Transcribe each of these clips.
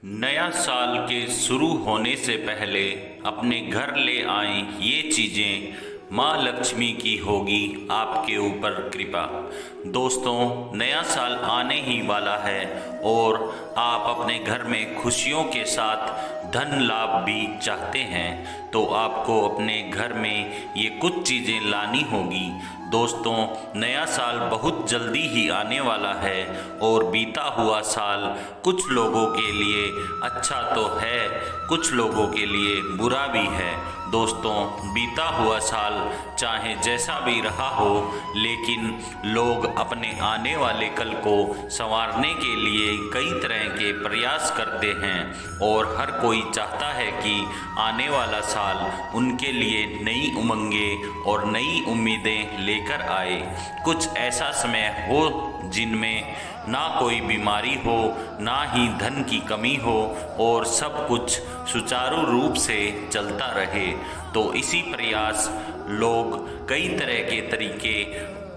नया साल के शुरू होने से पहले अपने घर ले आएं ये चीज़ें, माँ लक्ष्मी की होगी आपके ऊपर कृपा। दोस्तों, नया साल आने ही वाला है और आप अपने घर में खुशियों के साथ धन लाभ भी चाहते हैं, तो आपको अपने घर में ये कुछ चीज़ें लानी होगी। दोस्तों, नया साल बहुत जल्दी ही आने वाला है और बीता हुआ साल कुछ लोगों के लिए अच्छा तो है, कुछ लोगों के लिए बुरा भी है। दोस्तों, बीता हुआ साल चाहे जैसा भी रहा हो, लेकिन लोग अपने आने वाले कल को संवारने के लिए कई तरह के प्रयास करते हैं और हर कोई चाहता है कि आने वाला साल उनके लिए नई उमंगें और नई उम्मीदें लेकर आए। कुछ ऐसा समय हो जिनमें ना कोई बीमारी हो, ना ही धन की कमी हो और सब कुछ सुचारू रूप से चलता रहे। तो इसी प्रयास लोग कई तरह के तरीके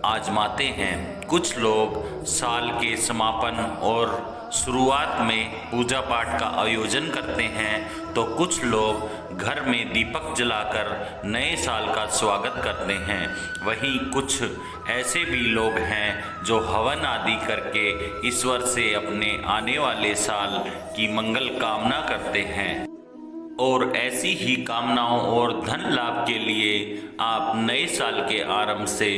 आजमाते हैं। कुछ लोग साल के समापन और शुरुआत में पूजा पाठ का आयोजन करते हैं, तो कुछ लोग घर में दीपक जलाकर नए साल का स्वागत करते हैं। वहीं कुछ ऐसे भी लोग हैं जो हवन आदि करके ईश्वर से अपने आने वाले साल की मंगल कामना करते हैं। और ऐसी ही कामनाओं और धन लाभ के लिए आप नए साल के आरंभ से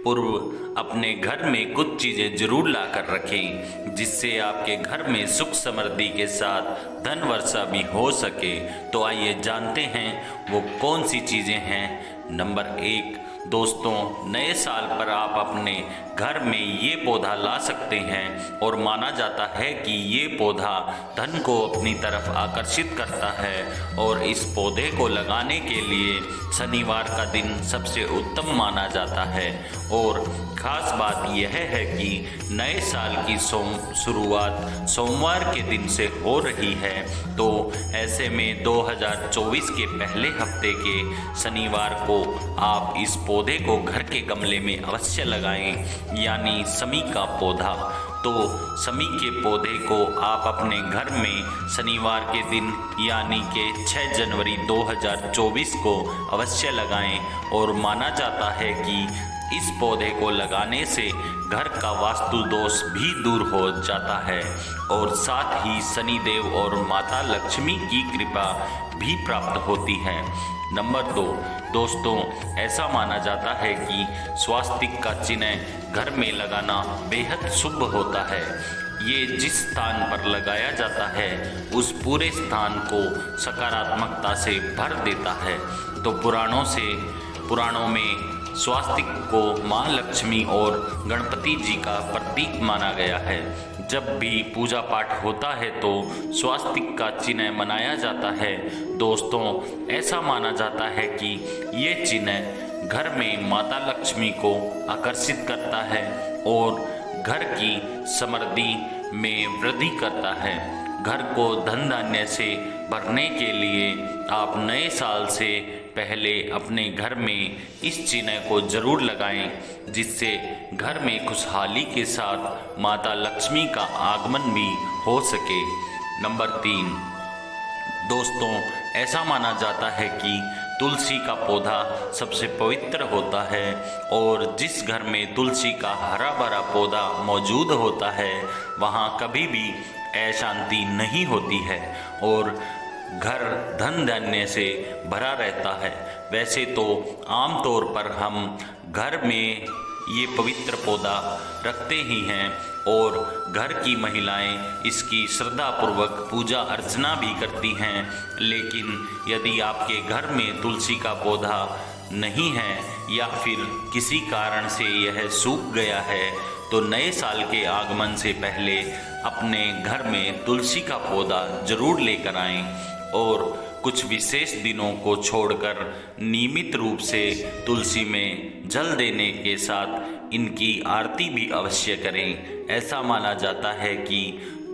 पूर्व अपने घर में कुछ चीज़ें जरूर ला कर रखें, जिससे आपके घर में सुख समृद्धि के साथ धन वर्षा भी हो सके। तो आइए जानते हैं वो कौन सी चीज़ें हैं। नंबर 1, दोस्तों, नए साल पर आप अपने घर में ये पौधा ला सकते हैं और माना जाता है कि ये पौधा धन को अपनी तरफ आकर्षित करता है और इस पौधे को लगाने के लिए शनिवार का दिन सबसे उत्तम माना जाता है। और ख़ास बात यह है कि नए साल की शुरुआत सोमवार के दिन से हो रही है, तो ऐसे में 2024 के पहले हफ्ते के शनिवार को आप इस पौधे को घर के गमले में अवश्य लगाएं, यानी समी का पौधा। तो समी के पौधे को आप अपने घर में शनिवार के दिन यानी कि 6 जनवरी 2024 को अवश्य लगाएं और माना जाता है कि इस पौधे को लगाने से घर का वास्तु दोष भी दूर हो जाता है और साथ ही शनिदेव और माता लक्ष्मी की कृपा भी प्राप्त होती है। नंबर 2, दोस्तों, ऐसा माना जाता है कि स्वास्तिक का चिन्ह घर में लगाना बेहद शुभ होता है। ये जिस स्थान पर लगाया जाता है उस पूरे स्थान को सकारात्मकता से भर देता है। तो पुराणों में स्वास्तिक को माँ लक्ष्मी और गणपति जी का प्रतीक माना गया है। जब भी पूजा पाठ होता है तो स्वास्तिक का चिन्ह बनाया जाता है। दोस्तों, ऐसा माना जाता है कि ये चिन्ह घर में माता लक्ष्मी को आकर्षित करता है और घर की समृद्धि में वृद्धि करता है। घर को धन धान्य से भरने के लिए आप नए साल से पहले अपने घर में इस चिन्ह को जरूर लगाएं, जिससे घर में खुशहाली के साथ माता लक्ष्मी का आगमन भी हो सके। नंबर 3, दोस्तों, ऐसा माना जाता है कि तुलसी का पौधा सबसे पवित्र होता है और जिस घर में तुलसी का हरा भरा पौधा मौजूद होता है वहाँ कभी भी अशांति नहीं होती है और घर धन धान्य से भरा रहता है। वैसे तो आमतौर पर हम घर में ये पवित्र पौधा रखते ही हैं और घर की महिलाएं इसकी श्रद्धापूर्वक पूजा अर्चना भी करती हैं, लेकिन यदि आपके घर में तुलसी का पौधा नहीं है या फिर किसी कारण से यह सूख गया है, तो नए साल के आगमन से पहले अपने घर में तुलसी का पौधा जरूर लेकर आएं और कुछ विशेष दिनों को छोड़कर नियमित रूप से तुलसी में जल देने के साथ इनकी आरती भी अवश्य करें। ऐसा माना जाता है कि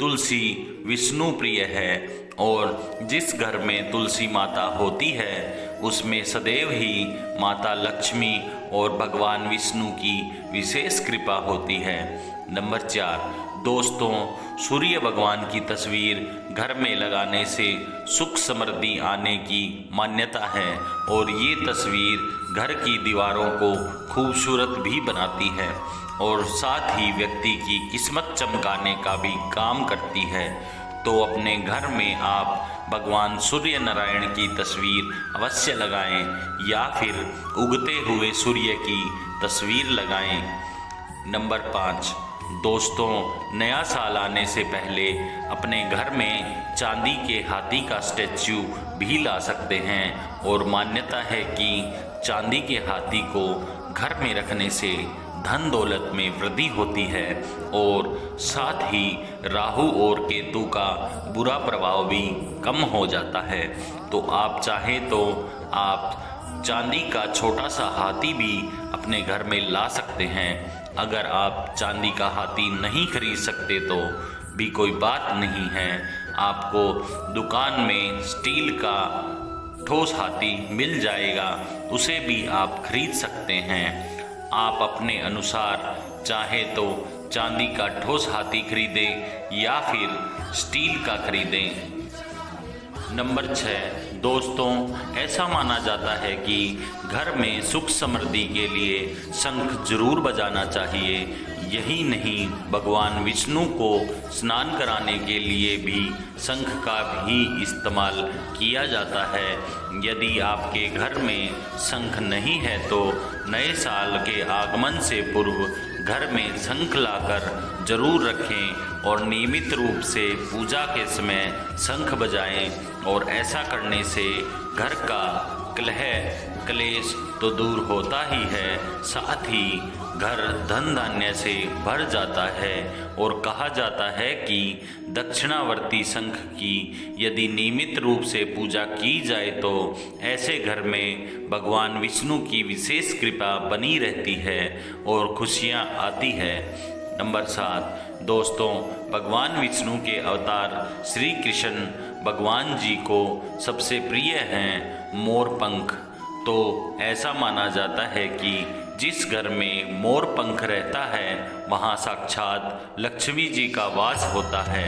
तुलसी विष्णु प्रिय है और जिस घर में तुलसी माता होती है उसमें सदैव ही माता लक्ष्मी और भगवान विष्णु की विशेष कृपा होती है। नंबर 4, दोस्तों, सूर्य भगवान की तस्वीर घर में लगाने से सुख समृद्धि आने की मान्यता है और ये तस्वीर घर की दीवारों को खूबसूरत भी बनाती है और साथ ही व्यक्ति की किस्मत चमकाने का भी काम करती है। तो अपने घर में आप भगवान सूर्य नारायण की तस्वीर अवश्य लगाएं या फिर उगते हुए सूर्य की तस्वीर लगाएं। नंबर 5, दोस्तों, नया साल आने से पहले अपने घर में चांदी के हाथी का स्टैच्यू भी ला सकते हैं और मान्यता है कि चांदी के हाथी को घर में रखने से धन दौलत में वृद्धि होती है और साथ ही राहु और केतु का बुरा प्रभाव भी कम हो जाता है। तो आप चाहें तो आप चांदी का छोटा सा हाथी भी अपने घर में ला सकते हैं। अगर आप चांदी का हाथी नहीं खरीद सकते तो भी कोई बात नहीं है, आपको दुकान में स्टील का ठोस हाथी मिल जाएगा, उसे भी आप खरीद सकते हैं। आप अपने अनुसार चाहे तो चांदी का ठोस हाथी खरीदें या फिर स्टील का खरीदें। नंबर 6, दोस्तों, ऐसा माना जाता है कि घर में सुख समृद्धि के लिए शंख जरूर बजाना चाहिए। यही नहीं, भगवान विष्णु को स्नान कराने के लिए भी शंख का भी इस्तेमाल किया जाता है। यदि आपके घर में शंख नहीं है तो नए साल के आगमन से पूर्व घर में शंख लाकर जरूर रखें और नियमित रूप से पूजा के समय शंख बजाएं और ऐसा करने से घर का कलह क्लेश तो दूर होता ही है, साथ ही घर धन धान्य से भर जाता है। और कहा जाता है कि दक्षिणावर्ती शंख की यदि नियमित रूप से पूजा की जाए तो ऐसे घर में भगवान विष्णु की विशेष कृपा बनी रहती है और खुशियां आती है। नंबर 7, दोस्तों, भगवान विष्णु के अवतार श्री कृष्ण भगवान जी को सबसे प्रिय हैं मोर पंख। तो ऐसा माना जाता है कि जिस घर में मोर पंख रहता है वहाँ साक्षात लक्ष्मी जी का वास होता है।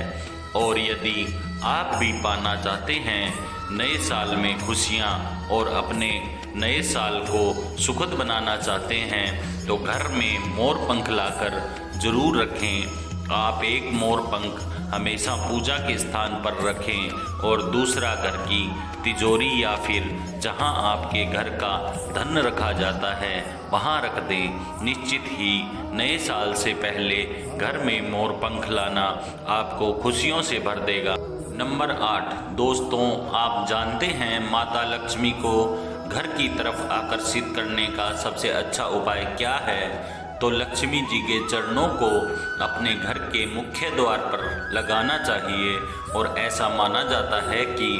और यदि आप भी पाना चाहते हैं नए साल में खुशियाँ और अपने नए साल को सुखद बनाना चाहते हैं तो घर में मोर पंख लाकर जरूर रखें। आप एक मोर पंख हमेशा पूजा के स्थान पर रखें और दूसरा घर की तिजोरी या फिर जहां आपके घर का धन रखा जाता है वहां रख दें। निश्चित ही नए साल से पहले घर में मोर पंख लाना आपको खुशियों से भर देगा। नंबर 8, दोस्तों, आप जानते हैं माता लक्ष्मी को घर की तरफ आकर्षित करने का सबसे अच्छा उपाय क्या है? तो लक्ष्मी जी के चरणों को अपने घर के मुख्य द्वार पर लगाना चाहिए और ऐसा माना जाता है कि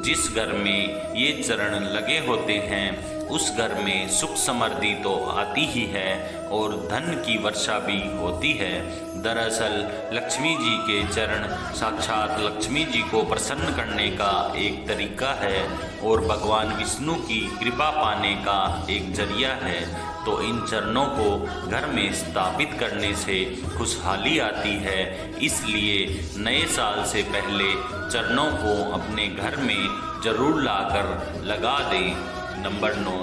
जिस घर में ये चरण लगे होते हैं उस घर में सुख समृद्धि तो आती ही है और धन की वर्षा भी होती है। दरअसल लक्ष्मी जी के चरण साक्षात लक्ष्मी जी को प्रसन्न करने का एक तरीका है और भगवान विष्णु की कृपा पाने का एक जरिया है। तो इन चरणों को घर में स्थापित करने से खुशहाली आती है, इसलिए नए साल से पहले चरणों को अपने घर में जरूर लाकर लगा दें। नंबर 9,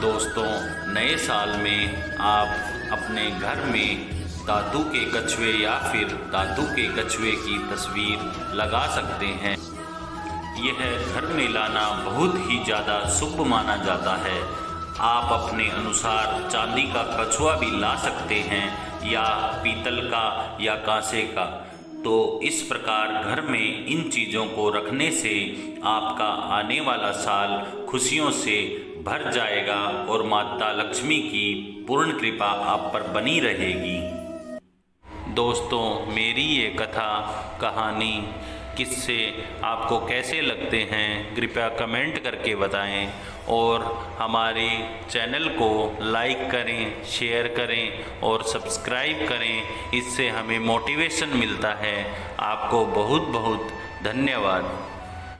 दोस्तों, नए साल में आप अपने घर में धातु के कछुए या फिर धातु के कछुए की तस्वीर लगा सकते हैं। यह घर में लाना बहुत ही ज़्यादा शुभ माना जाता है। आप अपने अनुसार चांदी का कछुआ भी ला सकते हैं या पीतल का या कांसे का। तो इस प्रकार घर में इन चीज़ों को रखने से आपका आने वाला साल खुशियों से भर जाएगा और माता लक्ष्मी की पूर्ण कृपा आप पर बनी रहेगी। दोस्तों, मेरी ये कथा कहानी किस्से आपको कैसे लगते हैं कृपया कमेंट करके बताएं और हमारे चैनल को लाइक करें, शेयर करें और सब्सक्राइब करें। इससे हमें मोटिवेशन मिलता है। आपको बहुत बहुत धन्यवाद।